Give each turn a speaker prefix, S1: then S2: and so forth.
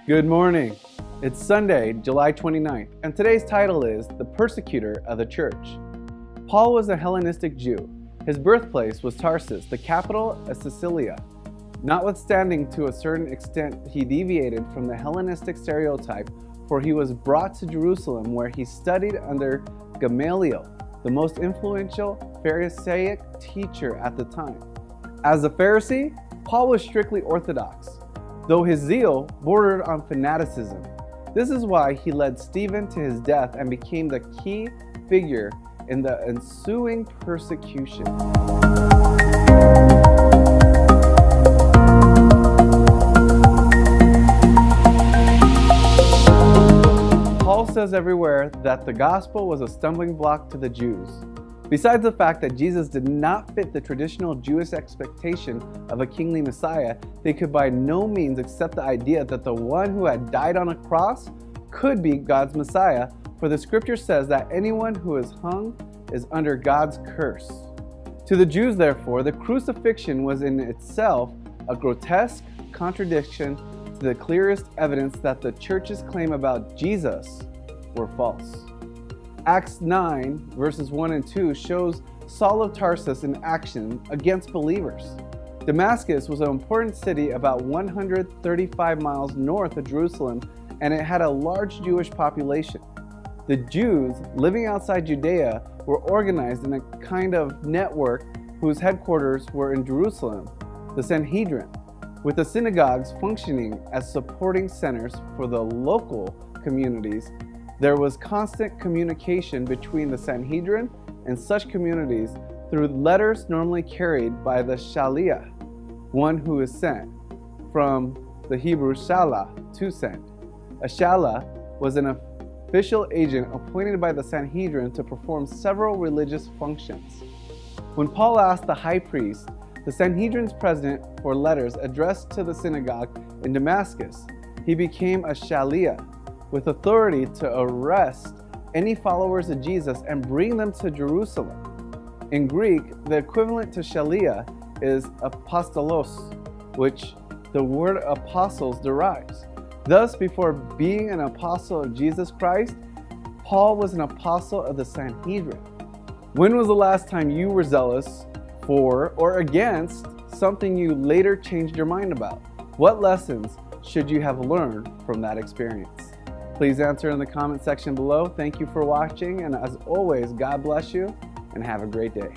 S1: Good morning. It's Sunday, July 29th, and today's title is The Persecutor of the Church. Paul was a Hellenistic Jew. His birthplace was Tarsus, the capital of Cilicia. Notwithstanding, to a certain extent, he deviated from the Hellenistic stereotype, for he was brought to Jerusalem, where he studied under Gamaliel, the most influential Pharisaic teacher at the time. As a Pharisee, Paul was strictly orthodox, though his zeal bordered on fanaticism. This is why he led Stephen to his death and became the key figure in the ensuing persecution. Paul says everywhere that the gospel was a stumbling block to the Jews. Besides the fact that Jesus did not fit the traditional Jewish expectation of a kingly Messiah, they could by no means accept the idea that the one who had died on a cross could be God's Messiah, for the scripture says that anyone who is hung is under God's curse. To the Jews, therefore, the crucifixion was in itself a grotesque contradiction to the clearest evidence that the church's claim about Jesus were false. Acts 9, verses 1 and 2 shows Saul of Tarsus in action against believers. Damascus was an important city about 135 miles north of Jerusalem, and it had a large Jewish population. The Jews living outside Judea were organized in a kind of network whose headquarters were in Jerusalem, the Sanhedrin, with the synagogues functioning as supporting centers for the local communities. There was constant communication between the Sanhedrin and such communities through letters normally carried by the Shaliach, one who is sent, from the Hebrew Shalah, to send. A Shalah was an official agent appointed by the Sanhedrin to perform several religious functions. When Paul asked the high priest, the Sanhedrin's president, for letters addressed to the synagogue in Damascus, he became a Shaliach, with authority to arrest any followers of Jesus and bring them to Jerusalem. In Greek, the equivalent to Shaliach is apostolos, which the word apostles derives. Thus, before being an apostle of Jesus Christ, Paul was an apostle of the Sanhedrin. When was the last time you were zealous for or against something you later changed your mind about? What lessons should you have learned from that experience? Please answer in the comment section below. Thank you for watching, and as always, God bless you and have a great day.